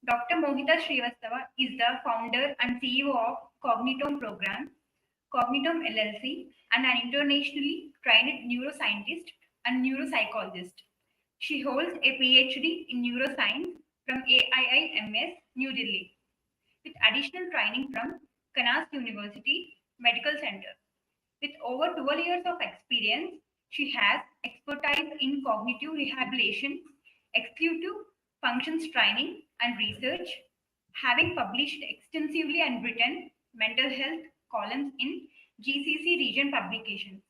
Dr. Mohita Srivastava is the founder and CEO of Cognitome program, Cognitome LLC, and an internationally trained neuroscientist and neuropsychologist. She holds a PhD in neuroscience from AIIMS, New Delhi, with additional training from Kanas University Medical Center. With over 12 years of experience, she has expertise in cognitive rehabilitation, executive functions training, and research, having published extensively and written mental health columns in GCC region publications.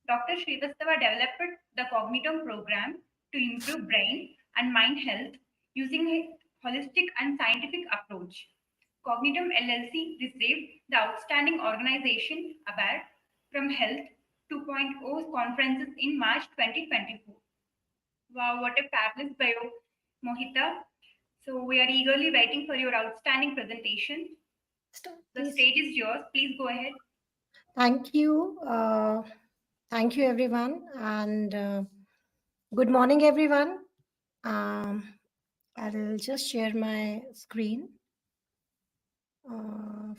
Dr. Srivastava developed the Cognitome program to improve brain and mind health using a holistic and scientific approach. Cognitome LLC received the Outstanding Organization Award from Health 2.0 conferences in March 2024. Wow, what a fabulous bio, Mohita. So we are eagerly waiting for your outstanding presentation. The stage is yours. Please go ahead. Thank you. Thank you, everyone. And good morning, everyone. I'll just share my screen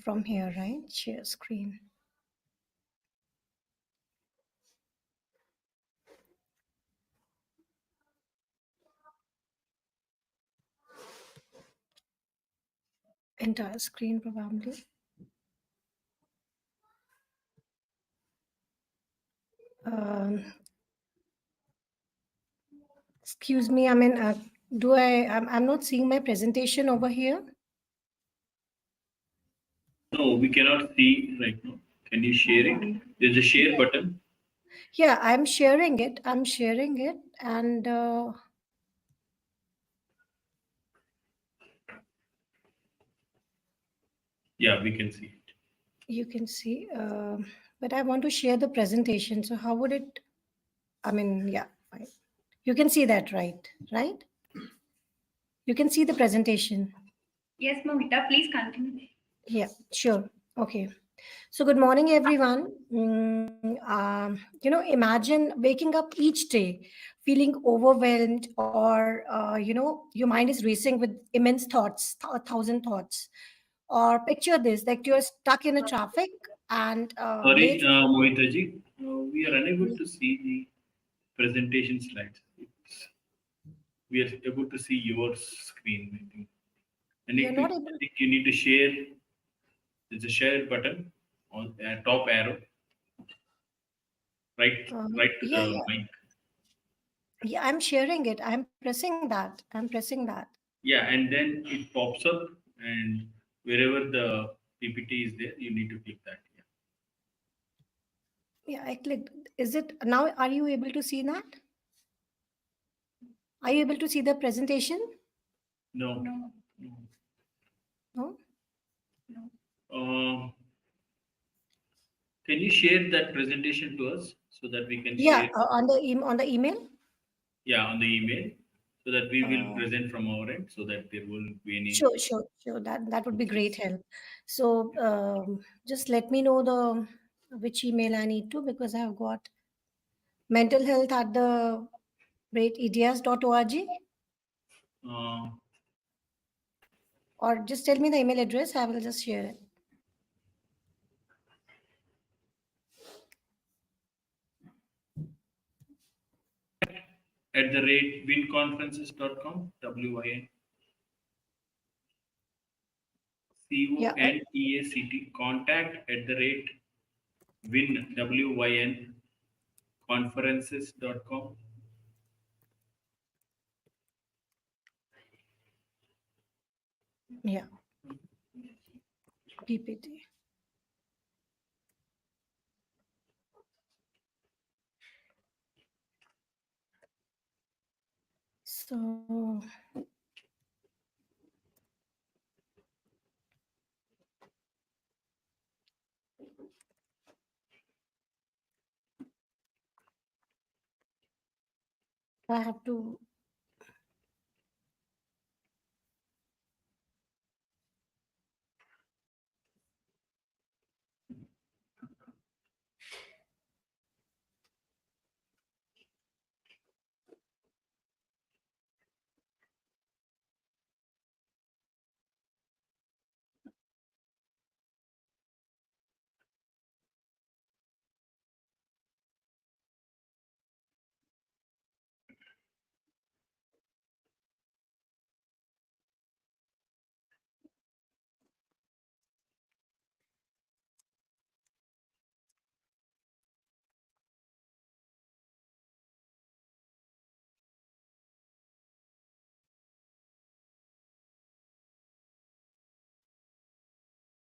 from here, right? Share screen. Entire screen, probably. Excuse me, I mean, I'm not seeing my presentation over here. No, we cannot see right now. Can you share it? There's a share button. Yeah, I'm sharing it. And yeah, we can see it. You can see, but I want to share the presentation. So how would it, I mean, yeah, fine. You can see that, right? You can see the presentation. Yes, Mohita, please continue. Yeah, sure. Okay. So good morning, everyone. Imagine waking up each day feeling overwhelmed, or your mind is racing with immense thoughts, 1,000 thoughts. Or picture this, like you're stuck in a traffic and Sorry, Mohitaji, we are unable to see the presentation slides. We are able to see your screen. I think. I think you need to share. There's a share button on the top arrow. Right to the mic. Yeah, I'm sharing it. I'm pressing that. Yeah, and then it pops up, and wherever the PPT is there, you need to click that. Yeah, I clicked. Is it now? Are you able to see that? Are you able to see the presentation? No. Can you share that presentation to us so that we can share? On the email. Yeah, on the email, so that we will present from our end, so that there won't be any. Sure. That would be great help. So just let me know the which email I need to, because I have got mentalhealth@eds.org. Or just tell me the email address. I will just share it. @winconferences.com, WIN. CONTACT, contact@win, WIN, conferences.com. Yeah. PPT. So I have to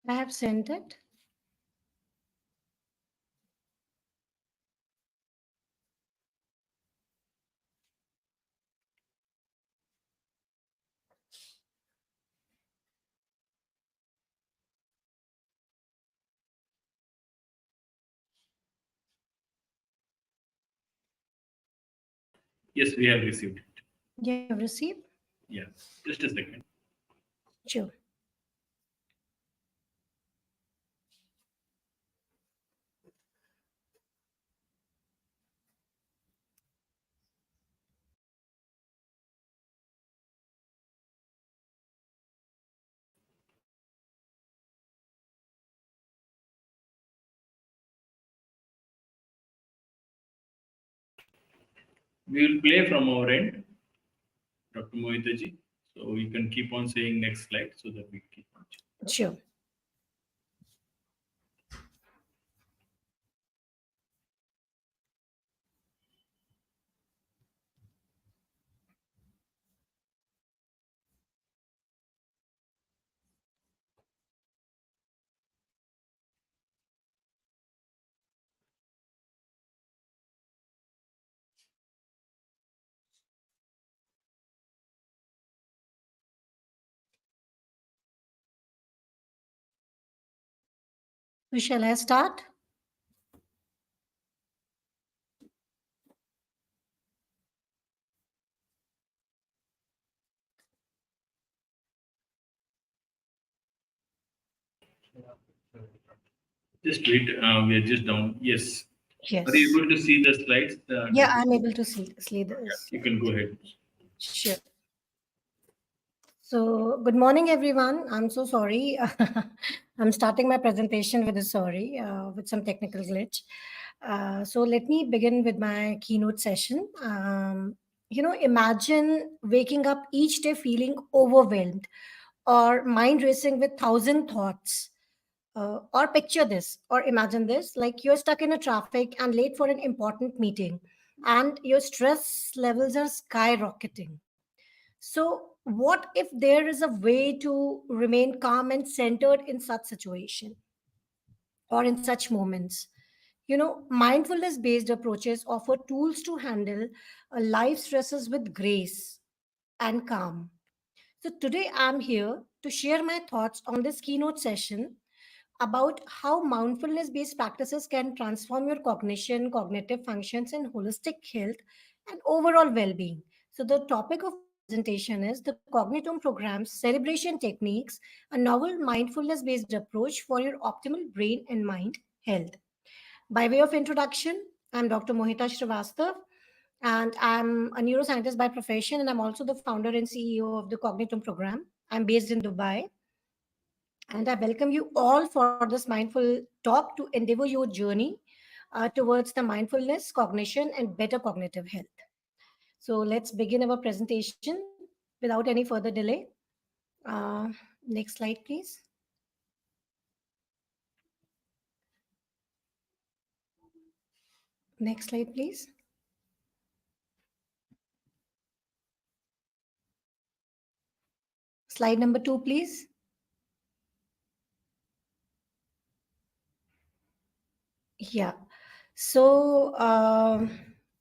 I have sent it. Yes, we have received it. You have received? Yeah, just a second. Sure. We will play from our end, Dr. Mohitaji. So you can keep on saying next slide so that we keep on. Sure. So shall I start? Just wait. We are just down. Yes. Are you Yes. able to see the slides? Yeah, I'm able to see this. You can go ahead. Sure. So, good morning, everyone. I'm so sorry. I'm starting my presentation with a sorry, with some technical glitch. So, let me begin with my keynote session. Imagine waking up each day feeling overwhelmed or mind racing with thousand thoughts. Or picture this, or imagine this, like you're stuck in a traffic and late for an important meeting, and your stress levels are skyrocketing. So, what if there is a way to remain calm and centered in such situation or in such moments? Mindfulness based approaches offer tools to handle life stresses with grace and calm. So, today I'm here to share my thoughts on this keynote session about how mindfulness based practices can transform your cognition, cognitive functions, and holistic health and overall well being. So, the topic of my presentation is the Cognitome program's Cerebration Techniques, a novel mindfulness based approach for your optimal brain and mind health. By way of introduction, I'm Dr. Mohita Srivastav, and I'm a neuroscientist by profession, and I'm also the founder and CEO of the Cognitome program. I'm based in Dubai, and I welcome you all for this mindful talk to endeavor your journey towards the mindfulness, cognition, and better cognitive health. So let's begin our presentation without any further delay. Uh, Next slide, please. Next slide, please. Slide number 2, please. Yeah. So,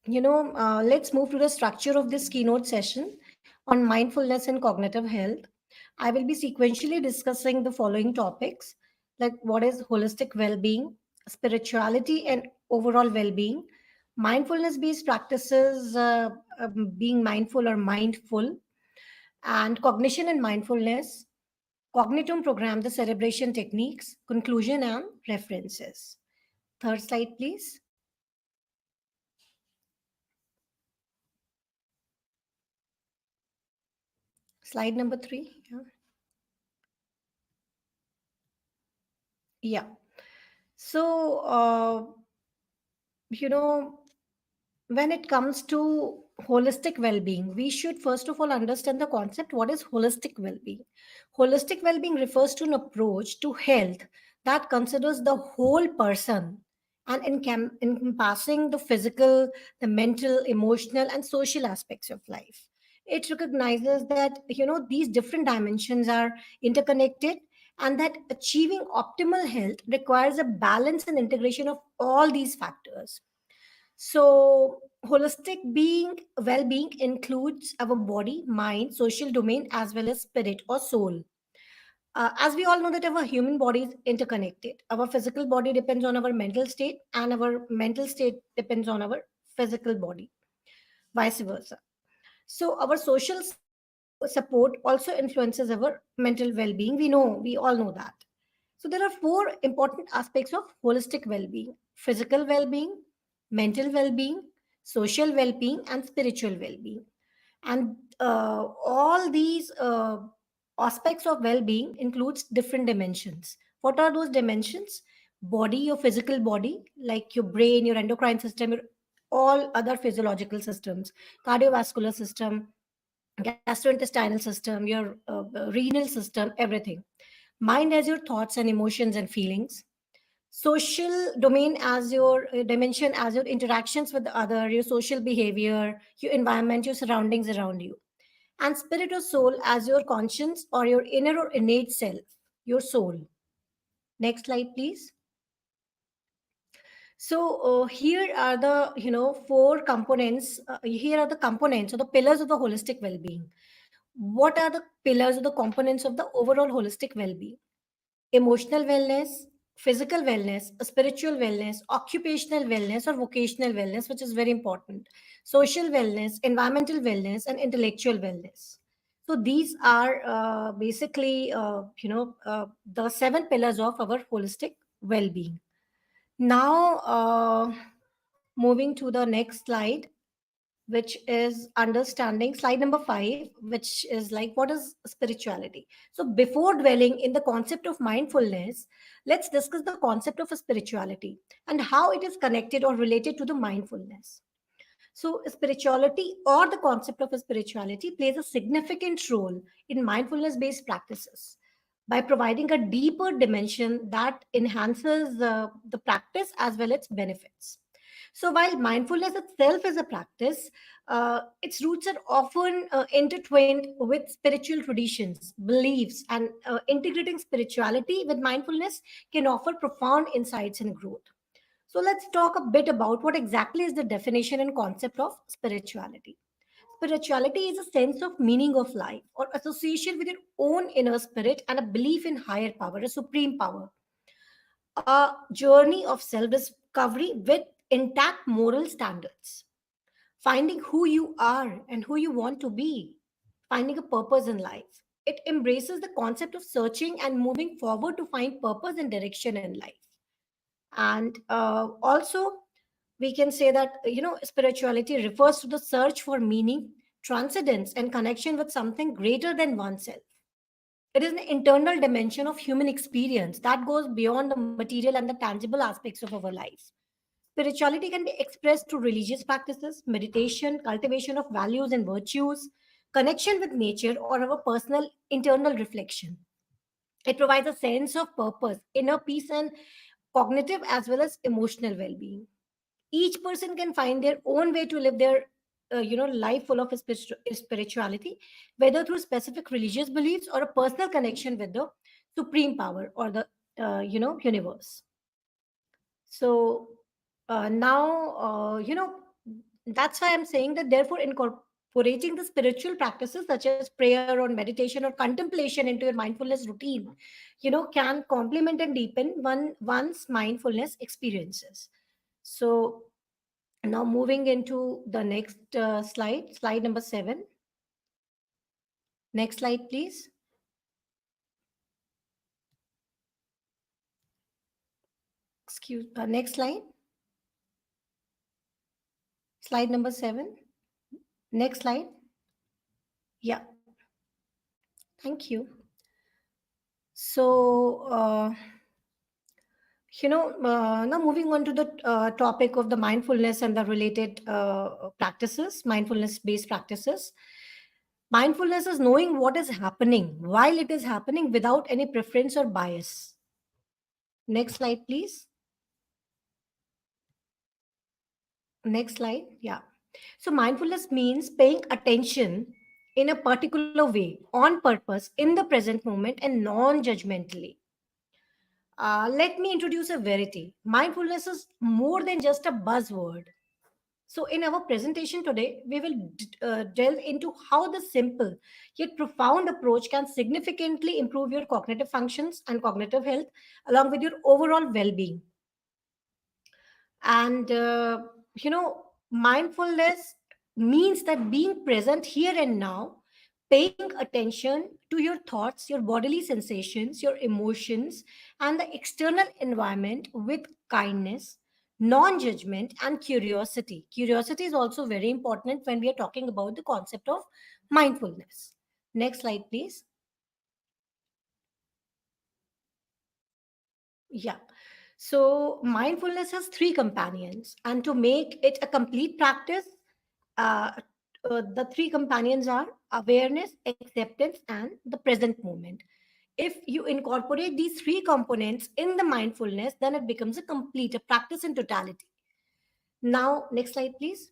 let's move to the structure of this keynote session on mindfulness and cognitive health. I will be sequentially discussing the following topics, like what is holistic well being, spirituality, and overall well being, mindfulness based practices, being mindful or mindful, and cognition and mindfulness, Cognitome program, the cerebration techniques, conclusion, and references. Third slide, please. Slide number 3. Yeah. Yeah. So, you know, when it comes to holistic well-being, we should first of all understand the concept what is holistic well-being. Holistic well-being refers to an approach to health that considers the whole person and encompassing the physical, the mental, emotional, and social aspects of life. It recognizes that these different dimensions are interconnected and that achieving optimal health requires a balance and integration of all these factors. So, holistic well-being includes our body, mind, social domain, as well as spirit or soul. As we all know that our human body is interconnected. Our physical body depends on our mental state, and our mental state depends on our physical body, vice versa. So, our social support also influences our mental well-being. We all know that. So there are four important aspects of holistic well-being: physical well-being, mental well-being, social well-being, and spiritual well-being. And all these aspects of well-being includes different dimensions. What are those dimensions? Body, your physical body, like your brain, your endocrine system, your all other physiological systems, cardiovascular system, gastrointestinal system, your renal system, everything. Mind as your thoughts and emotions and feelings. Social domain as your dimension as your interactions with the other, your social behavior, your environment, your surroundings around you. And spirit or soul as your conscience or your inner or innate self, your soul. Next slide, please. So here are the four components. Here are the components or the pillars of the holistic well-being. What are the pillars or the components of the overall holistic well-being? Emotional wellness, physical wellness, spiritual wellness, occupational wellness or vocational wellness, which is very important, social wellness, environmental wellness, and intellectual wellness. So these are basically, the seven pillars of our holistic well-being. Now, moving to the next slide, which is understanding slide number 5, which is like what is spirituality. So before dwelling in the concept of mindfulness, let's discuss the concept of spirituality and how it is connected or related to the mindfulness. So spirituality or the concept of spirituality plays a significant role in mindfulness based practices by providing a deeper dimension that enhances the practice as well as benefits. So while mindfulness itself is a practice, its roots are often intertwined with spiritual traditions, beliefs, and integrating spirituality with mindfulness can offer profound insights and growth. So let's talk a bit about what exactly is the definition and concept of spirituality. Spirituality is a sense of meaning of life or association with your own inner spirit and a belief in higher power, a supreme power. A journey of self discovery with intact moral standards, finding who you are and who you want to be, finding a purpose in life. It embraces the concept of searching and moving forward to find purpose and direction in life. And also, we can say that spirituality refers to the search for meaning, transcendence, and connection with something greater than oneself. It is an internal dimension of human experience that goes beyond the material and the tangible aspects of our lives. Spirituality can be expressed through religious practices, meditation, cultivation of values and virtues, connection with nature, or our personal internal reflection. It provides a sense of purpose, inner peace, and cognitive as well as emotional well-being. Each person can find their own way to live their life full of spirituality, whether through specific religious beliefs or a personal connection with the supreme power or the universe. So now, that's why I'm saying that therefore incorporating the spiritual practices such as prayer or meditation or contemplation into your mindfulness routine, can complement and deepen one's mindfulness experiences. So now moving into the next slide number 7. Next slide, please. Next slide. Slide number 7. Next slide. Yeah. Thank you. So, now moving on to the topic of the mindfulness and the related practices, mindfulness based practices. Mindfulness is knowing what is happening while it is happening without any preference or bias. Next slide, please. Next slide. Yeah. So mindfulness means paying attention in a particular way, on purpose, in the present moment, and non judgmentally. Let me introduce a verity. Mindfulness is more than just a buzzword. So, in our presentation today, we will delve into how the simple yet profound approach can significantly improve your cognitive functions and cognitive health, along with your overall well being. And, mindfulness means that being present here and now, paying attention to your thoughts, your bodily sensations, your emotions, and the external environment with kindness, non judgment, and curiosity. Curiosity is also very important when we are talking about the concept of mindfulness. Next slide, please. Yeah. So mindfulness has three companions, and to make it a complete practice, uh, the three companions are awareness, acceptance, and the present moment. If you incorporate these three components in the mindfulness, then it becomes a complete, a practice in totality. Now, next slide, please.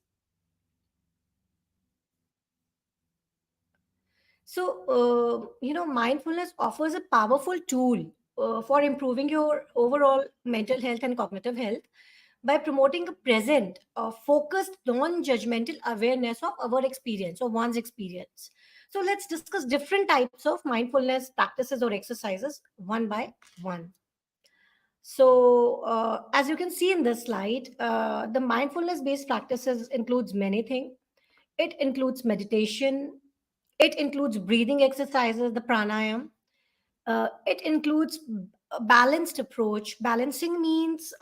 So, mindfulness offers a powerful tool for improving your overall mental health and cognitive health by promoting a present, focused, non judgmental awareness of our experience or one's experience. So, let's discuss different types of mindfulness practices or exercises one by one. So, as you can see in this slide, the mindfulness based practices includes many things. It includes meditation, it includes breathing exercises, the pranayam. It includes a balanced approach. Balancing means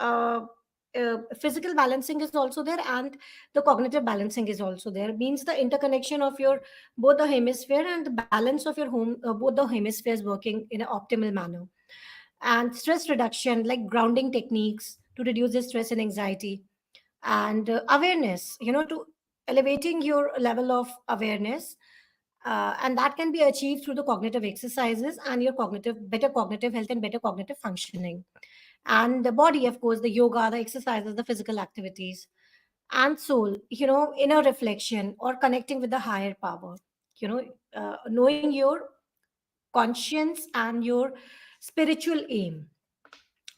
physical balancing is also there, and the cognitive balancing is also there. Means the interconnection of your both the hemisphere and the balance of your both the hemispheres working in an optimal manner. And stress reduction, like grounding techniques to reduce the stress and anxiety, and awareness, to elevating your level of awareness, and that can be achieved through the cognitive exercises and your better cognitive health and better cognitive functioning. And the body, of course, the yoga, the exercises, the physical activities. And soul, inner reflection or connecting with the higher power, knowing your conscience and your spiritual aim.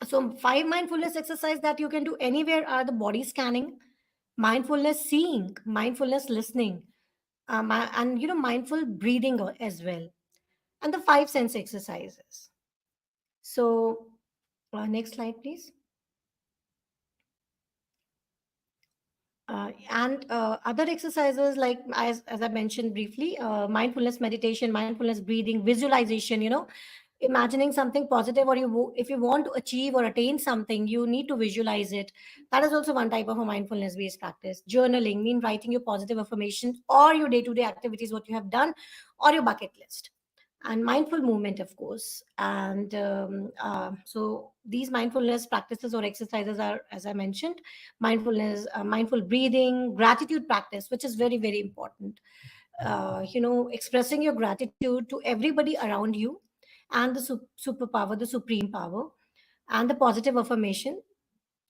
So, five mindfulness exercise that you can do anywhere are the body scanning, mindfulness seeing, mindfulness listening, and mindful breathing as well, and the five sense exercises. So, next slide, please. And other exercises, like as I mentioned briefly, mindfulness meditation, mindfulness breathing, visualization, imagining something positive, or if you want to achieve or attain something, you need to visualize it. That is also one type of a mindfulness based practice. Journaling mean writing your positive affirmations or your day to day activities, what you have done, or your bucket list. And mindful movement, of course. And so these mindfulness practices or exercises are, as I mentioned, mindfulness, mindful breathing, gratitude practice, which is very, very important. Expressing your gratitude to everybody around you, and the superpower, the supreme power, and the positive affirmation,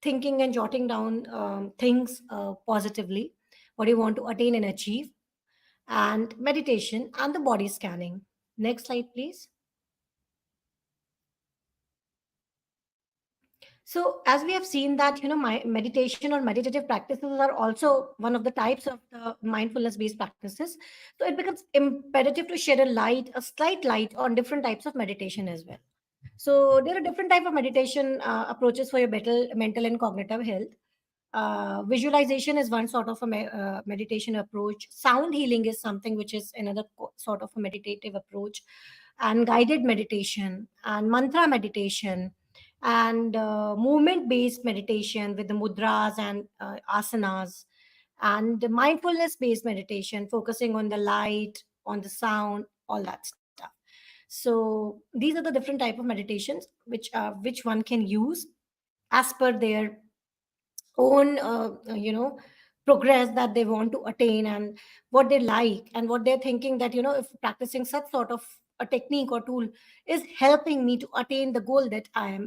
thinking and jotting down things positively, what you want to attain and achieve, and meditation and the body scanning. Next slide, please. So, as we have seen that, my meditation or meditative practices are also one of the types of the mindfulness based practices. So, it becomes imperative to shed a slight light on different types of meditation as well. So, there are different type of meditation approaches for your mental and cognitive health. Visualization is one sort of a meditation approach. Sound healing is something which is another sort of a meditative approach, and guided meditation, and mantra meditation, and movement based meditation with the mudras and asanas, and mindfulness based meditation focusing on the light, on the sound, all that stuff. So these are the different type of meditations which one can use as per their own progress that they want to attain, and what they like, and what they're thinking that, if practicing such sort of a technique or tool is helping me to attain the goal that I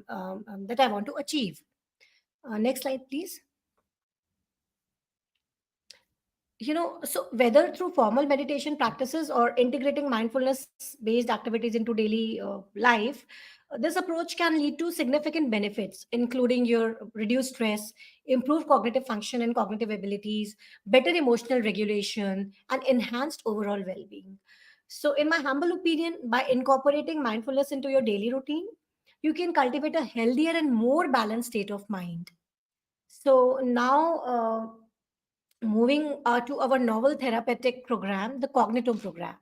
want to achieve. Next slide, please. So whether through formal meditation practices or integrating mindfulness based activities into daily life, this approach can lead to significant benefits, including your reduced stress, improved cognitive function and cognitive abilities, better emotional regulation, and enhanced overall well-being. So in my humble opinion, by incorporating mindfulness into your daily routine, you can cultivate a healthier and more balanced state of mind. So now, moving to our novel therapeutic program, the Cognitome program.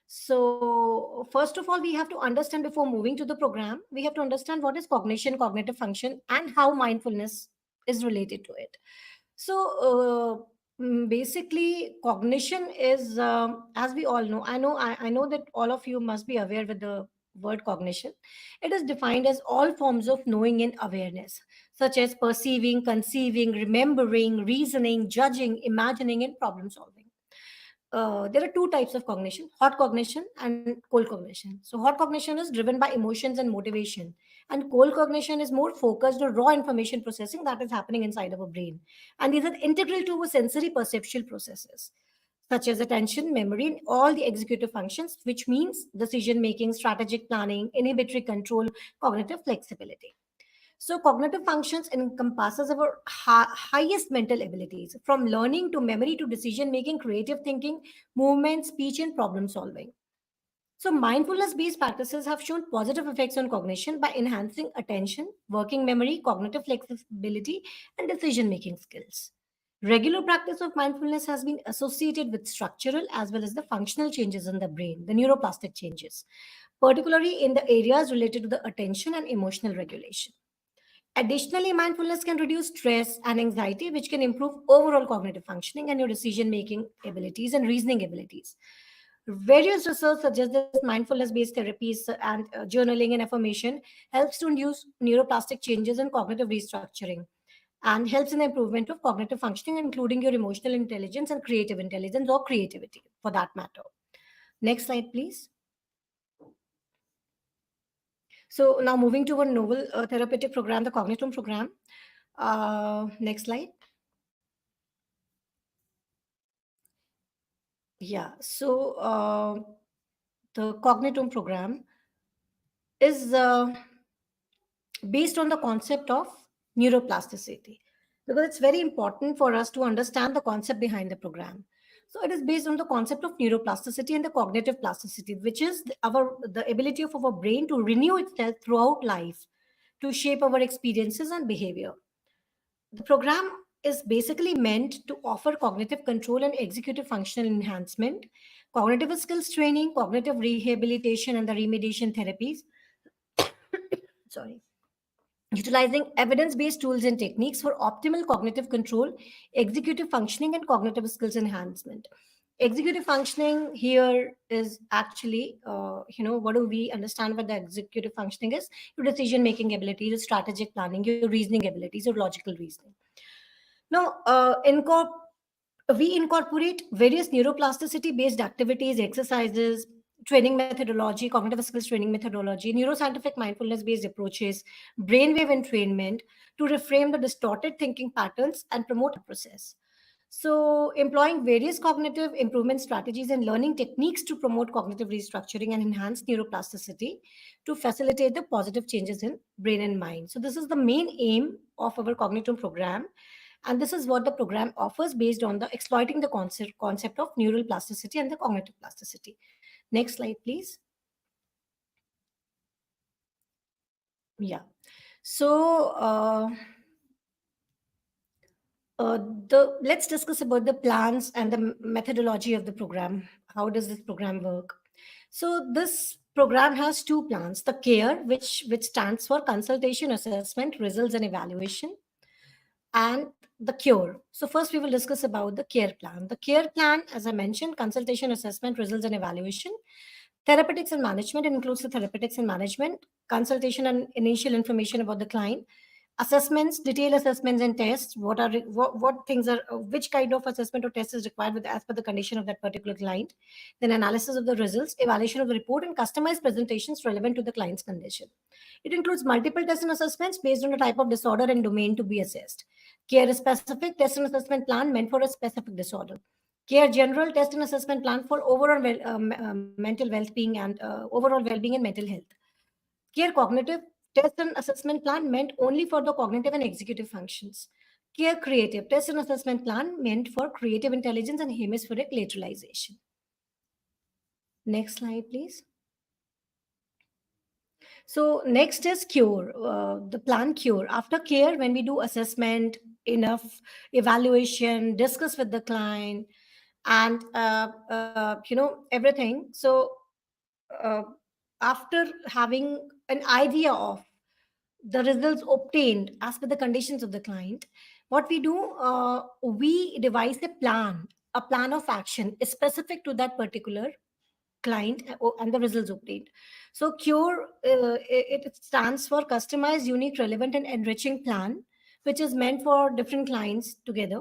So, first of all, we have to understand before moving to the program, we have to understand what is cognition, cognitive function, and how mindfulness is related to it. So, basically, cognition is, as we all know, I know that all of you must be aware with the word cognition. It is defined as all forms of knowing and awareness, such as perceiving, conceiving, remembering, reasoning, judging, imagining, and problem solving. There are two types of cognition: hot cognition and cold cognition. So hot cognition is driven by emotions and motivation, and cold cognition is more focused on raw information processing that is happening inside our brain, and these are integral to our sensory perceptual processes such as attention, memory, and all the executive functions, which means decision making, strategic planning, inhibitory control, cognitive flexibility. So cognitive functions encompasses our highest mental abilities, from learning to memory to decision making, creative thinking, movement, speech, and problem solving. So mindfulness based practices have shown positive effects on cognition by enhancing attention, working memory, cognitive flexibility, and decision making skills. Regular practice of mindfulness has been associated with structural as well as the functional changes in the brain, the neuroplastic changes, particularly in the areas related to the attention and emotional regulation. Additionally, mindfulness can reduce stress and anxiety, which can improve overall cognitive functioning and your decision making abilities and reasoning abilities. Various research suggests that mindfulness based therapies and journaling and affirmation helps to induce neuroplastic changes and cognitive restructuring, and helps in the improvement of cognitive functioning, including your emotional intelligence and creative intelligence or creativity for that matter. Next slide, please. So now moving to a novel therapeutic program, the Cognitome program. Next slide. Yeah. So the Cognitome program is based on the concept of neuroplasticity, because it's very important for us to understand the concept behind the program. So it is based on the concept of neuroplasticity and the cognitive plasticity, which is the ability of our brain to renew itself throughout life to shape our experiences and behavior. The program is basically meant to offer cognitive control and executive functional enhancement, cognitive skills training, cognitive rehabilitation, and the remediation therapies. Sorry. Utilizing evidence based tools and techniques for optimal cognitive control, executive functioning, and cognitive skills enhancement. Executive functioning here is actually, what do we understand what the executive functioning is? Your decision making ability, your strategic planning, your reasoning abilities, your logical reasoning. Now, we incorporate various neuroplasticity based activities, exercises, training methodology, cognitive skills training methodology, neuroscientific mindfulness based approaches, brainwave entrainment to reframe the distorted thinking patterns and promote a process. So, employing various cognitive improvement strategies and learning techniques to promote cognitive restructuring and enhance neuroplasticity to facilitate the positive changes in brain and mind. So, this is the main aim of our Cognitome program, and this is what the program offers based on the exploiting the concept of neural plasticity and the cognitive plasticity. Next slide, please. Yeah. So, let's discuss about the plans and the methodology of the program. How does this program work? So this program has two plans: the CARE, which stands for consultation, assessment, results, and evaluation, and the CURE. So first we will discuss about the CARE plan. The CARE plan, as I mentioned, consultation, assessment, results, and evaluation. Therapeutics and management, it includes the therapeutics and management, consultation and initial information about the client, assessments, detailed assessments and tests. What things are, which kind of assessment or test is required with as per the condition of that particular client. Then analysis of the results, evaluation of the report, and customized presentations relevant to the client's condition. It includes multiple tests and assessments based on the type of disorder and domain to be assessed. Care specific test and assessment plan meant for a specific disorder. Care general test and assessment plan for overall mental well-being and overall well-being and mental health. Care cognitive test and assessment plan meant only for the cognitive and executive functions. Care creative test and assessment plan meant for creative intelligence and hemispheric lateralization. Next slide, please. So next is cure, the plan cure. After care, when we do assessment, enough evaluation, discuss with the client, and everything. So uh, after having an idea of the results obtained as per the conditions of the client, what we do, we devise a plan of action specific to that particular client and the results obtained. So cure, it stands for customized, unique, relevant, and enriching plan, which is meant for different clients together.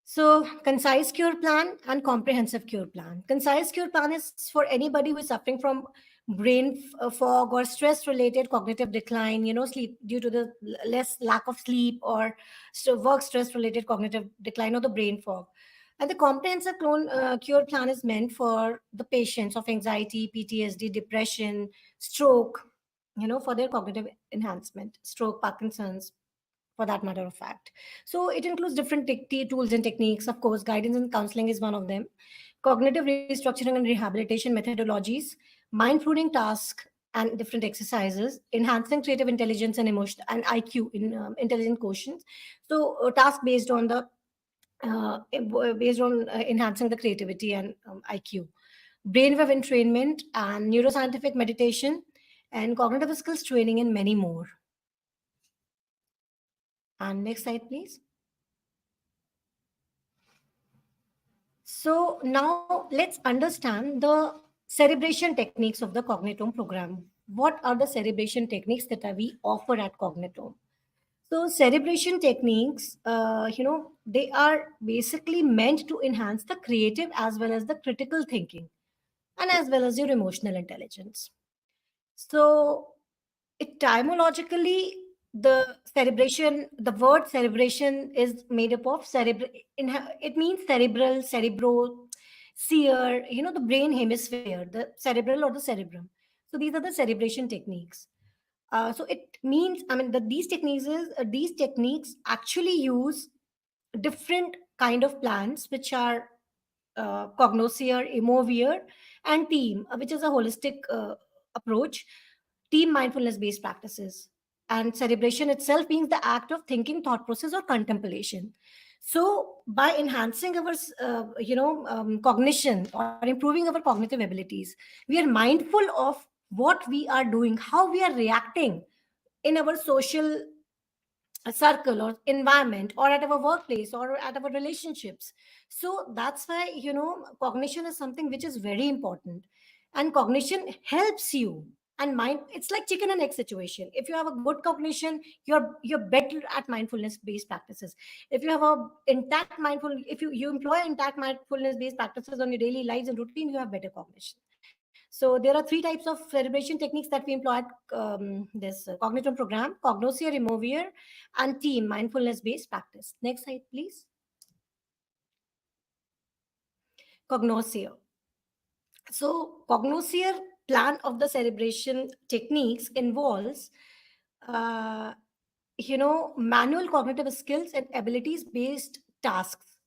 So concise cure plan and comprehensive cure plan. Concise cure plan is for anybody who is suffering from brain fog or stress related cognitive decline, sleep due to the less lack of sleep, or work stress related cognitive decline, or the brain fog. And the comprehensive cure plan is meant for the patients of anxiety, PTSD, depression, stroke, for their cognitive enhancement, stroke, Parkinson's, for that matter of fact. So it includes different tools and techniques. Of course, guidance and counseling is one of them. Cognitive restructuring and rehabilitation methodologies, mind-pruning task and different exercises, enhancing creative intelligence and emotion and IQ in intelligent quotient. So task based on enhancing the creativity and IQ, brainwave entrainment and neuroscientific meditation, and cognitive skills training, and many more. And next slide, please. So now let's understand the cerebration techniques of the Cognitome program. What are the cerebration techniques that we offer at Cognitome? So cerebration techniques, they are basically meant to enhance the creative as well as the critical thinking, and as well as your emotional intelligence. So etymologically, the word cerebration is made up of it means cerebral, cerebro, seer, the brain hemisphere, the cerebral or the cerebrum. So these are the cerebration techniques. So it means, I mean, that these techniques actually use different kind of plans, which are cognoscere, immovier, and team, which is a holistic approach, team mindfulness based practices. And cerebration itself means the act of thinking, thought process, or contemplation. So by enhancing our cognition or improving our cognitive abilities, we are mindful of what we are doing, how we are reacting in our social circle or environment, or at our workplace, or at our relationships. So that's why, cognition is something which is very important. And cognition helps you. And mind, it's like chicken and egg situation. If you have a good cognition, you're better at mindfulness based practices. If you have a intact mindful if you employ intact mindfulness based practices on your daily lives and routine, you have better cognition. So there are three types of celebration techniques that we employ at this Cognitum program: Cognoscere, Removier, and Team mindfulness-based practice. Next slide, please. Cognoscere. So Cognoscere plan of the celebration techniques involves, uh, manual cognitive skills and abilities based tasks.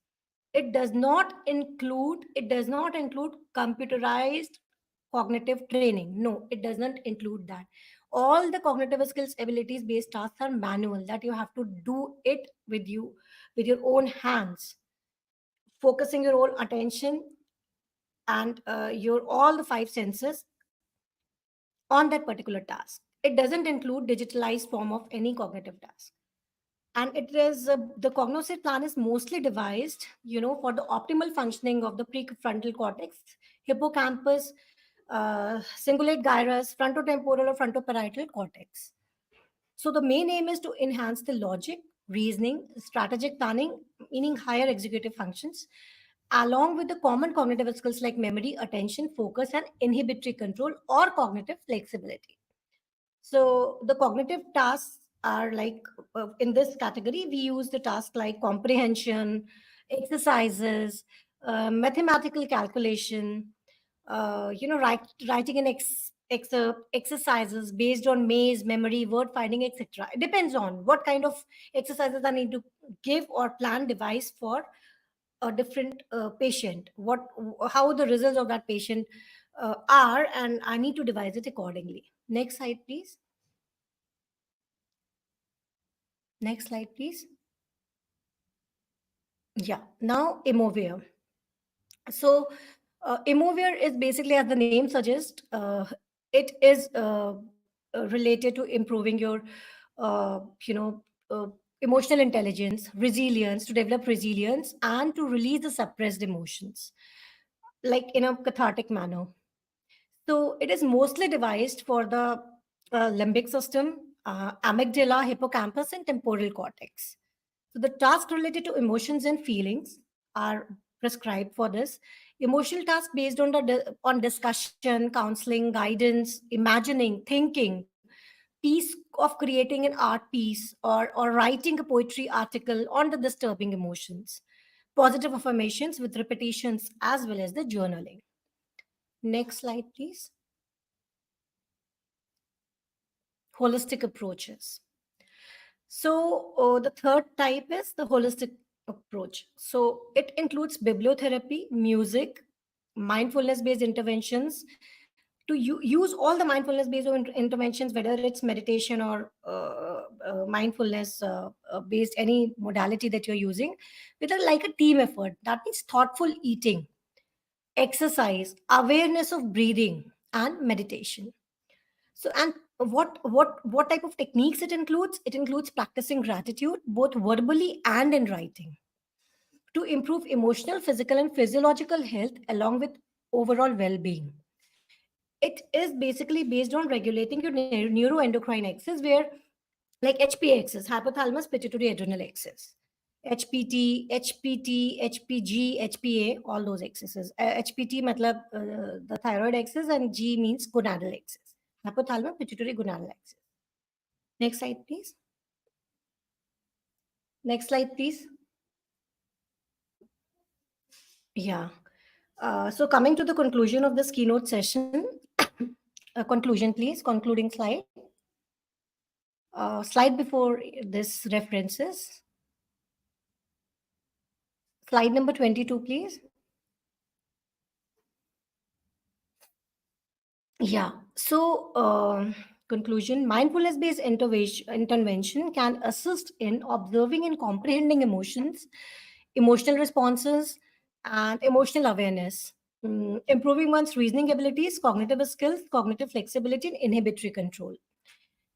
It does not include computerized cognitive training. No, it does not include that. All the cognitive skills abilities based tasks are manual, that you have to do it with your own hands, focusing your own attention and your all the five senses on that particular task. It doesn't include digitalized form of any cognitive task. And it is the cognoscere plan is mostly devised, for the optimal functioning of the prefrontal cortex, hippocampus, cingulate gyrus, frontotemporal or frontoparietal cortex. So the main aim is to enhance the logic, reasoning, strategic planning, meaning higher executive functions, along with the common cognitive skills like memory, attention, focus, and inhibitory control or cognitive flexibility. So the cognitive tasks are like, in this category, we use the task like comprehension, exercises, mathematical calculation, writing an exercises based on maze, memory, word finding, etc. It depends on what kind of exercises I need to give or plan device for a different patient, what how the results of that patient are, and I need to devise it accordingly. Next slide, please. Next slide, please. Yeah, now Imovere. So, Imovere is basically, as the name suggests, it is related to improving your, uh, you know, uh, emotional intelligence, resilience, to develop resilience, and to release the suppressed emotions, like in a cathartic manner. So, it is mostly devised for the limbic system, amygdala, hippocampus, and temporal cortex. So the tasks related to emotions and feelings are prescribed for this. Emotional tasks based on on discussion, counseling, guidance, imagining, thinking, piece of creating an art piece, or writing a poetry article on the disturbing emotions. Positive affirmations with repetitions as well as the journaling. Next slide, please. Holistic approaches. So, the third type is the holistic approach. So, it includes bibliotherapy, music, mindfulness based interventions. To use all the mindfulness based interventions, whether it's meditation or mindfulness based any modality that you're using, with like a team effort. That means thoughtful eating, exercise, awareness of breathing, and meditation. So, and what type of techniques it includes? It includes practicing gratitude both verbally and in writing to improve emotional, physical, and physiological health along with overall well-being. It is basically based on regulating your neuroendocrine axis, where like HPA axis, hypothalamus pituitary adrenal axis, HPG, HPA, all those axes. HPT matlab the thyroid axis, and G means gonadal axis, hypothalamus pituitary gonadal axis. Next slide, please. Next slide, please. Yeah. So coming to the conclusion of this keynote session, conclusion, please. Concluding slide. Slide before this references. Slide number 22, please. Yeah. So, conclusion, mindfulness based intervention can assist in observing and comprehending emotions, emotional responses, and emotional awareness, improving one's reasoning abilities, cognitive skills, cognitive flexibility, and inhibitory control.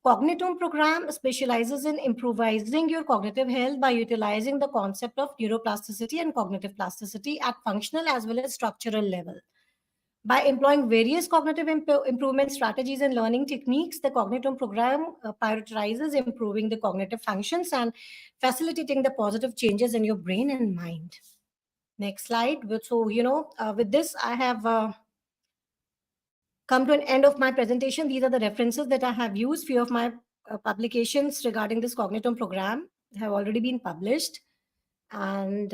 Cognitome program specializes in improvising your cognitive health by utilizing the concept of neuroplasticity and cognitive plasticity at functional as well as structural level. By employing various cognitive improvement strategies and learning techniques, the Cognitome program prioritizes improving the cognitive functions and facilitating the positive changes in your brain and mind. Next slide. So, with this, I have come to an end of my presentation. These are the references that I have used. Few of my publications regarding this Cognitome program have already been published. And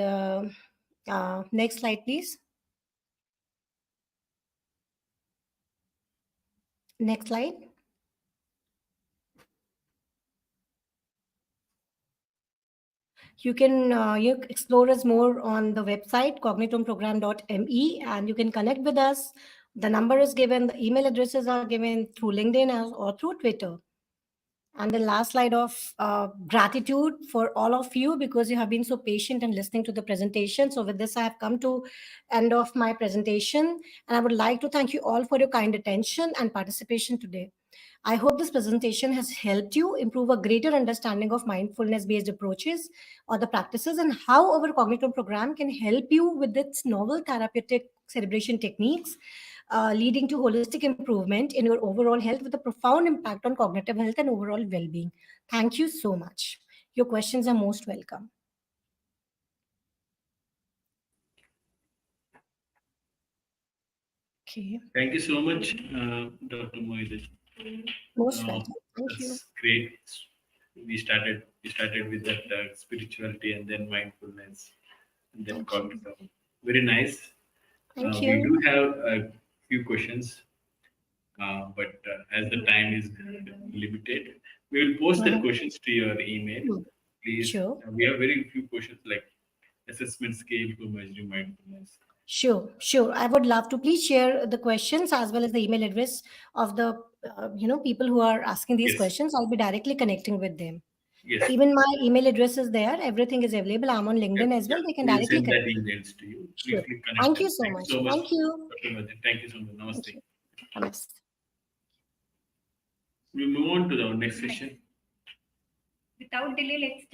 next slide, please. Next slide. You can you explore us more on the website cognitomeprogram.me, and you can connect with us. The number is given, the email addresses are given through LinkedIn or through Twitter. And the last slide of gratitude for all of you, because you have been so patient and listening to the presentation. So with this, I have come to end of my presentation, and I would like to thank you all for your kind attention and participation today. I hope this presentation has helped you improve a greater understanding of mindfulness-based approaches or the practices, and how our cognitive program can help you with its novel therapeutic cerebration techniques, leading to holistic improvement in your overall health with a profound impact on cognitive health and overall well-being. Thank you so much. Your questions are most welcome. Okay. Thank you so much, Dr. Mohit. Most welcome. Thank you. That's great. we started with that spirituality, and then mindfulness, and then Thank you. cognitive. Very nice. Thank We you. do have a few questions, but as the time is limited, we will post the Mhm. questions to your email. Hmm. Please, Sure. we have very few questions like assessment scale to measure mindfulness. Sure, sure. I would love to please share the questions as well as the email address of the people who are asking these Yes, questions. I'll be directly connecting with them. yes. Even my email address is there. Everything is available. I'm on Yeah, LinkedIn as yeah. well. They can We will directly send that connect. emails to you. Please Sure. click Thank connected. you so Thank you much. so much, Thank you. Dr. Madhu. Thank you so much. Thank Namaste. you. Namaste. We move on to our next session. Without delay, let's